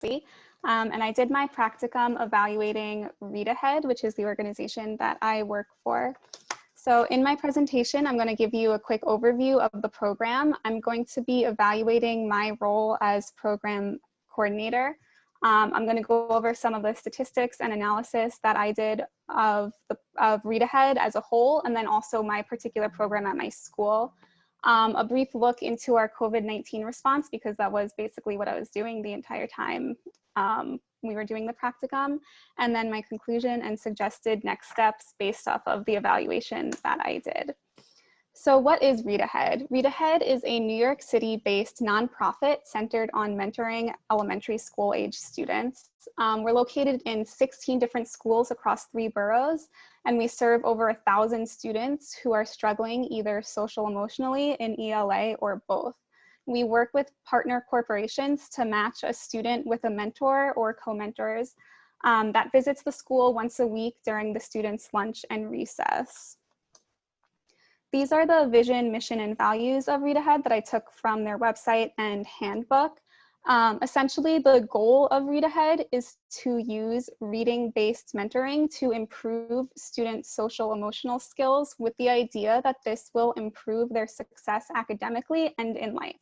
and I did my practicum evaluating Read Ahead, which is the organization that I work for. So in my presentation, I'm going to give you a quick overview of the program. I'm going to be evaluating my role as program coordinator. I'm going to go over some of the statistics and analysis that I did of Read Ahead as a whole, and then also my particular program at my school. A brief look into our COVID-19 response, because that was basically what I was doing the entire time we were doing the practicum, and then my conclusion and suggested next steps based off of the evaluation that I did. So what is Read Ahead? Read Ahead is a New York City-based nonprofit centered on mentoring elementary school age students. We're located in 16 different schools across 3 boroughs, and we serve over 1,000 students who are struggling either social emotionally in ELA or both. We work with partner corporations to match a student with a mentor or co-mentors that visits the school once a week during the student's lunch and recess. These are the vision, mission, and values of Read Ahead that I took from their website and handbook. Essentially, the goal of Read Ahead is to use reading-based mentoring to improve students' social emotional skills with the idea that this will improve their success academically and in life.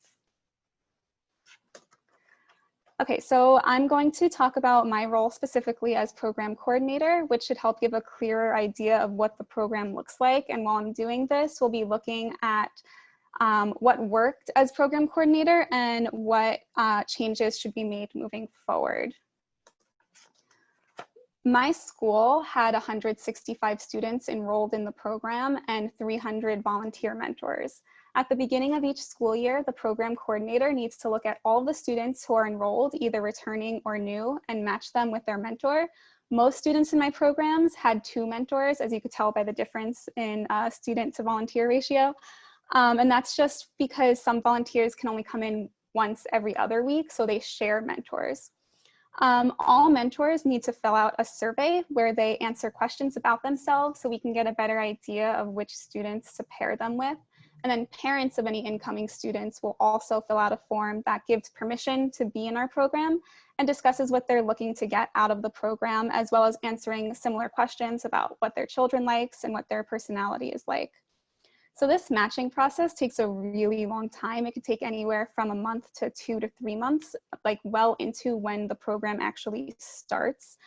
Okay, so I'm going to talk about my role specifically as program coordinator, which should help give a clearer idea of what the program looks like. And while I'm doing this, we'll be looking at what worked as program coordinator and what changes should be made moving forward. My school had 165 students enrolled in the program and 300 volunteer mentors. At the beginning of each school year, the program coordinator needs to look at all the students who are enrolled, either returning or new, and match them with their mentor. Most students in my programs had 2 mentors, as you could tell by the difference in student to volunteer ratio. And that's just because some volunteers can only come in once every other week, so they share mentors. All mentors need to fill out a survey where they answer questions about themselves so we can get a better idea of which students to pair them with. And then parents of any incoming students will also fill out a form that gives permission to be in our program and discusses what they're looking to get out of the program, as well as answering similar questions about what their children likes and what their personality is like. So this matching process takes a really long time. It could take anywhere from a month to 2 to 3 months, like well into when the program actually starts.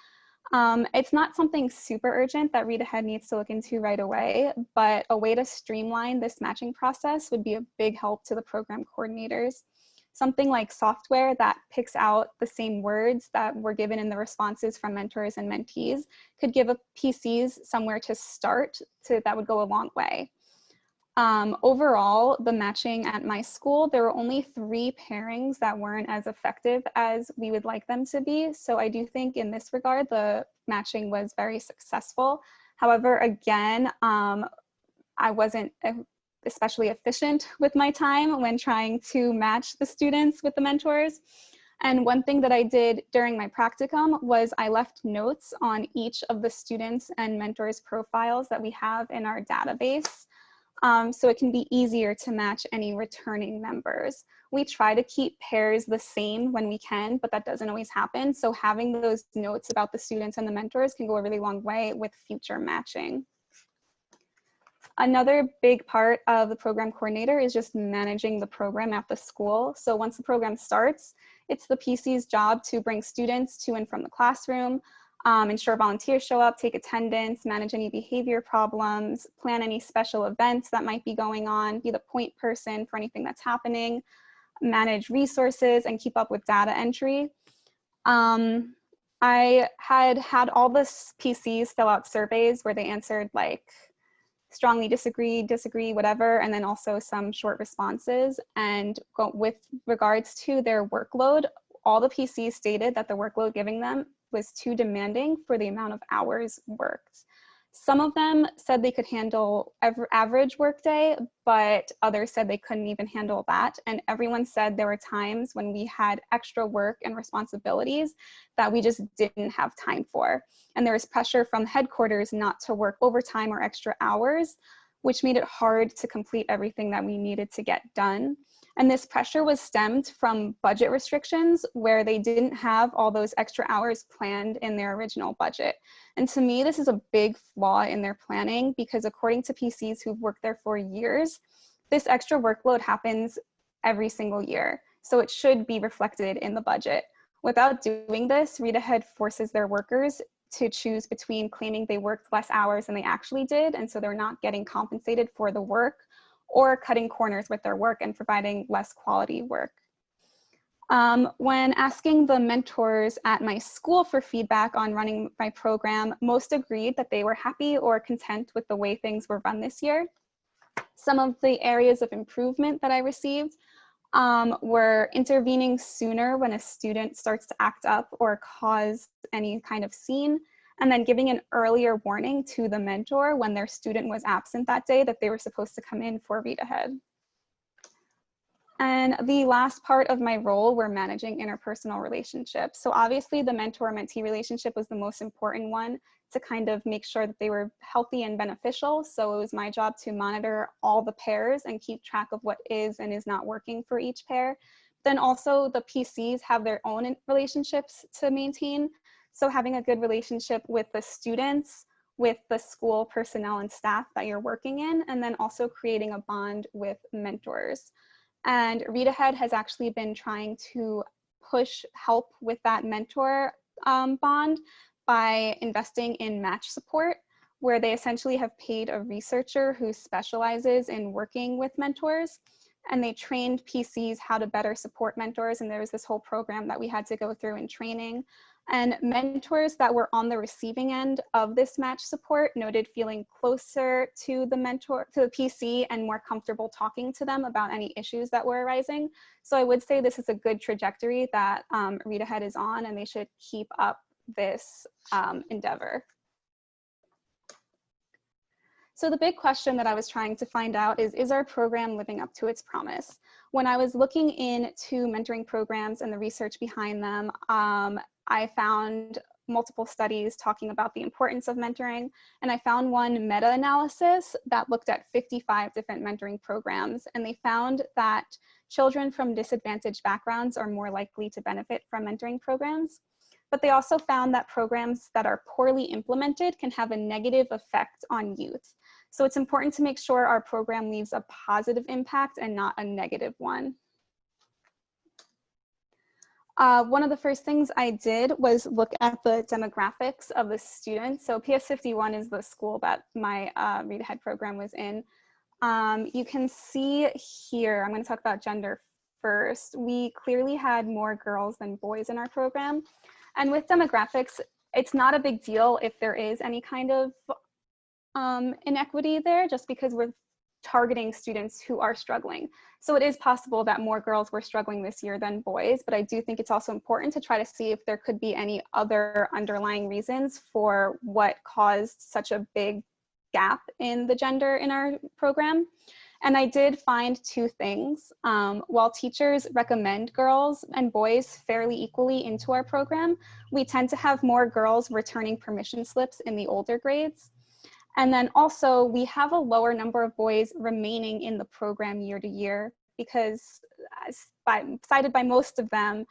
It's not something super urgent that Read Ahead needs to look into right away, but a way to streamline this matching process would be a big help to the program coordinators. Something like software that picks out the same words that were given in the responses from mentors and mentees could give PCs somewhere to start that would go a long way. Overall, the matching at my school, there were only 3 pairings that weren't as effective as we would like them to be. So I do think in this regard, the matching was very successful. However, again, I wasn't especially efficient with my time when trying to match the students with the mentors. And one thing that I did during my practicum was I left notes on each of the students and mentors profiles that we have in our database. So it can be easier to match any returning members. We try to keep pairs the same when we can, but that doesn't always happen. So having those notes about the students and the mentors can go a really long way with future matching. Another big part of the program coordinator is just managing the program at the school. So once the program starts, it's the PC's job to bring students to and from the classroom, ensure volunteers show up, take attendance, manage any behavior problems, plan any special events that might be going on, be the point person for anything that's happening, manage resources, and keep up with data entry. I had all the PCs fill out surveys where they answered like strongly disagree, whatever, and then also some short responses. And with regards to their workload, all the PCs stated that the workload giving them was too demanding for the amount of hours worked. Some of them said they could handle average workday, but others said they couldn't even handle that. And everyone said there were times when we had extra work and responsibilities that we just didn't have time for. And there was pressure from headquarters not to work overtime or extra hours, which made it hard to complete everything that we needed to get done. And this pressure was stemmed from budget restrictions where they didn't have all those extra hours planned in their original budget. And to me, this is a big flaw in their planning because according to PCs who've worked there for years, this extra workload happens every single year. So it should be reflected in the budget. Without doing this, Read Ahead forces their workers to choose between claiming they worked less hours than they actually did, and so they're not getting compensated for the work, or cutting corners with their work and providing less quality work. When asking the mentors at my school for feedback on running my program, most agreed that they were happy or content with the way things were run this year. Some of the areas of improvement that I received were intervening sooner when a student starts to act up or cause any kind of scene, and then giving an earlier warning to the mentor when their student was absent that day that they were supposed to come in for Read Ahead. And the last part of my role were managing interpersonal relationships. So obviously the mentor-mentee relationship was the most important one to kind of make sure that they were healthy and beneficial. So it was my job to monitor all the pairs and keep track of what is and is not working for each pair. Then also the PCs have their own relationships to maintain. So having a good relationship with the students, with the school personnel and staff that you're working in, and then also creating a bond with mentors. And Read Ahead has actually been trying to push help with that mentor bond by investing in match support, where they essentially have paid a researcher who specializes in working with mentors. And they trained PCs how to better support mentors. And there was this whole program that we had to go through in training. And mentors that were on the receiving end of this match support noted feeling closer to the mentor, to the PC, and more comfortable talking to them about any issues that were arising. So I would say this is a good trajectory that Read Ahead is on, and they should keep up this endeavor. So the big question that I was trying to find out is our program living up to its promise? When I was looking into mentoring programs and the research behind them, I found multiple studies talking about the importance of mentoring, and I found one meta-analysis that looked at 55 different mentoring programs, and they found that children from disadvantaged backgrounds are more likely to benefit from mentoring programs. But they also found that programs that are poorly implemented can have a negative effect on youth. So it's important to make sure our program leaves a positive impact and not a negative one. One of the first things I did was look at the demographics of the students. So PS51 is the school that my Read Ahead program was in. You can see here, I'm going to talk about gender first. We clearly had more girls than boys in our program. And with demographics, it's not a big deal if there is any kind of inequity there, just because we're targeting students who are struggling. So it is possible that more girls were struggling this year than boys, but I do think it's also important to try to see if there could be any other underlying reasons for what caused such a big gap in the gender in our program. And I did find two things. While teachers recommend girls and boys fairly equally into our program, we tend to have more girls returning permission slips in the older grades. And then also we have a lower number of boys remaining in the program year to year because, cited by most of them,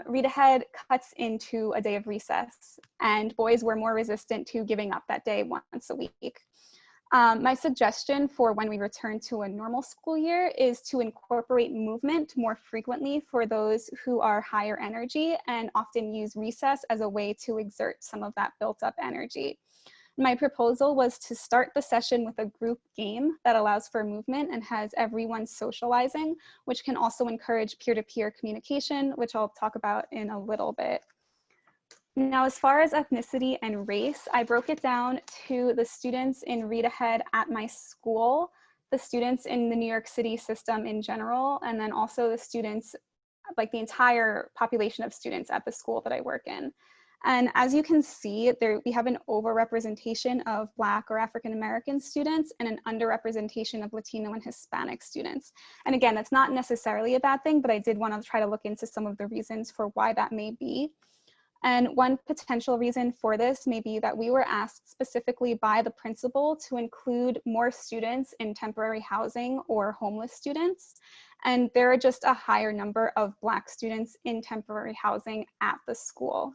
Read Ahead cuts into a day of recess, and boys were more resistant to giving up that day once a week. My suggestion for when we return to a normal school year is to incorporate movement more frequently for those who are higher energy and often use recess as a way to exert some of that built up energy. My proposal was to start the session with a group game that allows for movement and has everyone socializing, which can also encourage peer-to-peer communication, which I'll talk about in a little bit. Now, as far as ethnicity and race, I broke it down to the students in Read Ahead at my school, the students in the New York City system in general, and then also the students, like the entire population of students at the school that I work in. And as you can see, we have an overrepresentation of Black or African American students and an underrepresentation of Latino and Hispanic students. And again, that's not necessarily a bad thing, but I did want to try to look into some of the reasons for why that may be. And one potential reason for this may be that we were asked specifically by the principal to include more students in temporary housing or homeless students. And there are just a higher number of Black students in temporary housing at the school.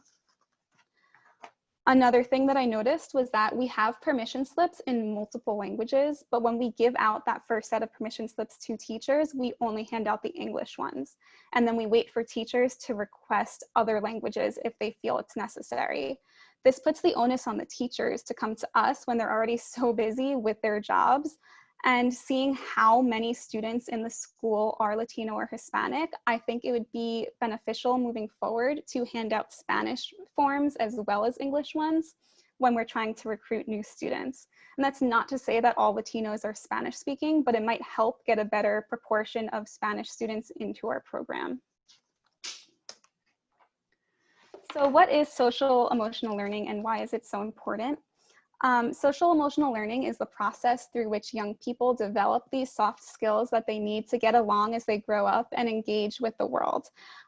Another thing that I noticed was that we have permission slips in multiple languages, but when we give out that first set of permission slips to teachers, we only hand out the English ones. And then we wait for teachers to request other languages if they feel it's necessary. This puts the onus on the teachers to come to us when they're already so busy with their jobs. And seeing how many students in the school are Latino or Hispanic, I think it would be beneficial moving forward to hand out Spanish forms as well as English ones when we're trying to recruit new students. And that's not to say that all Latinos are Spanish speaking, but it might help get a better proportion of Spanish students into our program. So what is social emotional learning and why is it so important? Social emotional learning is the process through which young people develop these soft skills that they need to get along as they grow up and engage with the world.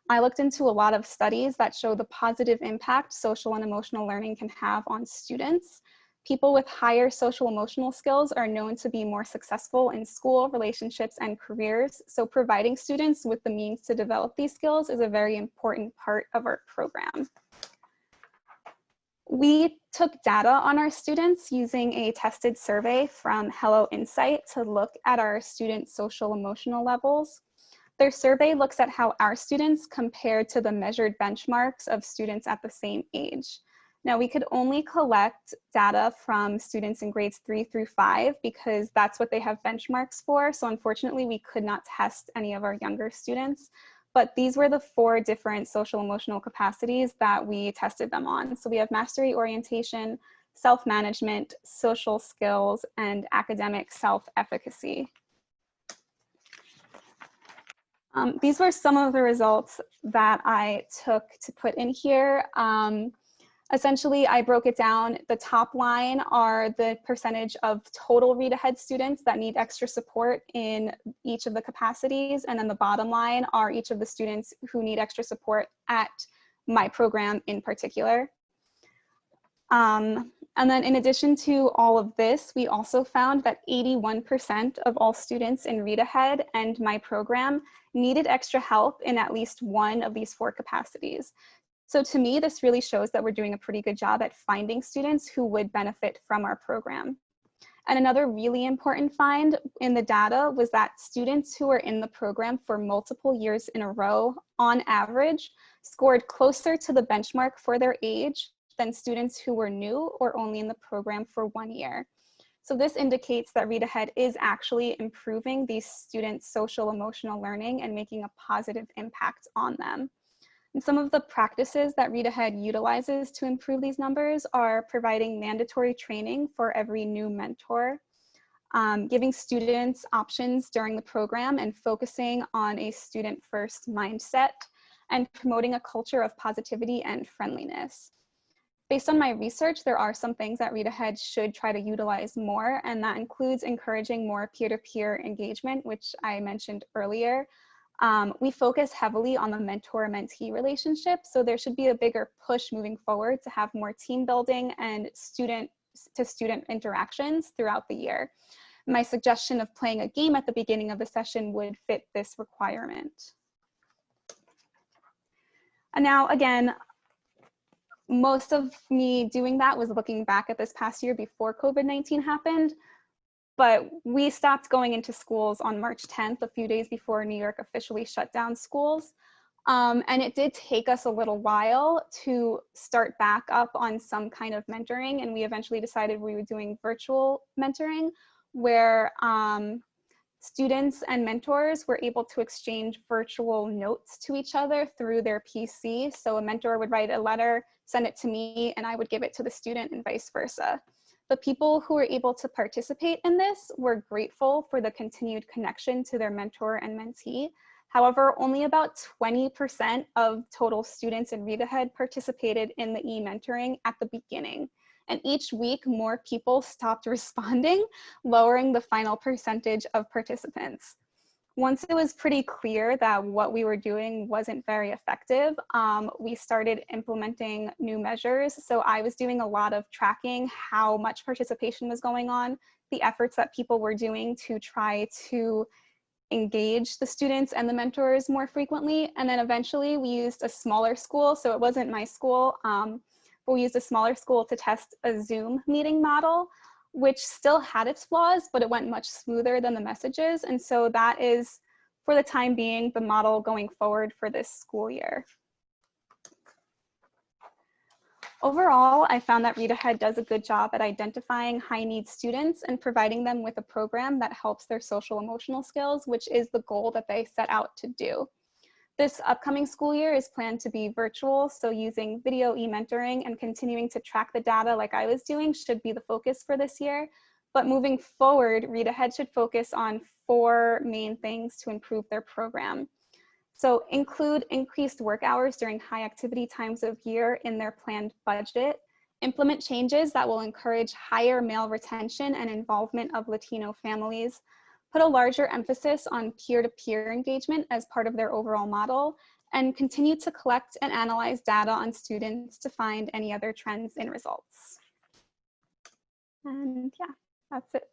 I looked into a lot of studies that show the positive impact social and emotional learning can have on students. People with higher social emotional skills are known to be more successful in school, relationships, and careers. So providing students with the means to develop these skills is a very important part of our program. We took data on our students using a tested survey from Hello Insight to look at our students' social emotional levels. Their survey looks at how our students compared to the measured benchmarks of students at the same age. Now, we could only collect data from students in grades 3 through 5 because that's what they have benchmarks for. So unfortunately, we could not test any of our younger students. But these were the 4 different social emotional capacities that we tested them on. So we have mastery orientation, self-management, social skills, and academic self-efficacy. These were some of the results that I took to put in here. Essentially, I broke it down. The top line are the percentage of total read ahead students that need extra support in each of the capacities. And then the bottom line are each of the students who need extra support at my program in particular. And then in addition to all of this, we also found that 81% of all students in Read Ahead and my program needed extra help in at least one of these 4 capacities. So to me, this really shows that we're doing a pretty good job at finding students who would benefit from our program. And another really important find in the data was that students who are in the program for multiple years in a row, on average, scored closer to the benchmark for their age than students who were new or only in the program for 1 year. So this indicates that Read Ahead is actually improving these students' social emotional learning and making a positive impact on them. And some of the practices that Read Ahead utilizes to improve these numbers are providing mandatory training for every new mentor, giving students options during the program and focusing on a student-first mindset, and promoting a culture of positivity and friendliness. Based on my research, there are some things that Read Ahead should try to utilize more, and that includes encouraging more peer-to-peer engagement, which I mentioned earlier. We focus heavily on the mentor-mentee relationship, so there should be a bigger push moving forward to have more team building and student-to-student interactions throughout the year. My suggestion of playing a game at the beginning of the session would fit this requirement. And now, again, most of me doing that was looking back at this past year before COVID-19 happened. But we stopped going into schools on March 10th, a few days before New York officially shut down schools. And it did take us a little while to start back up on some kind of mentoring. And we eventually decided we were doing virtual mentoring, where students and mentors were able to exchange virtual notes to each other through their PC. So a mentor would write a letter, send it to me, and I would give it to the student and vice versa. The people who were able to participate in this were grateful for the continued connection to their mentor and mentee. However, only about 20% of total students in Read Ahead participated in the e-mentoring at the beginning. And each week, more people stopped responding, lowering the final percentage of participants. Once it was pretty clear that what we were doing wasn't very effective, we started implementing new measures. So I was doing a lot of tracking how much participation was going on, the efforts that people were doing to try to engage the students and the mentors more frequently. And then eventually we used a smaller school. So it wasn't my school, but we used a smaller school to test a Zoom meeting model, which still had its flaws, but it went much smoother than the messages. And so that is, for the time being, the model going forward for this school year. Overall, I found that Read Ahead does a good job at identifying high-need students and providing them with a program that helps their social emotional skills, which is the goal that they set out to do. This upcoming school year is planned to be virtual, so using video e-mentoring and continuing to track the data like I was doing should be the focus for this year. But moving forward, Read Ahead should focus on 4 main things to improve their program. So include increased work hours during high activity times of year in their planned budget. Implement changes that will encourage higher male retention and involvement of Latino families. Put a larger emphasis on peer-to-peer engagement as part of their overall model, and continue to collect and analyze data on students to find any other trends in results. And yeah, that's it.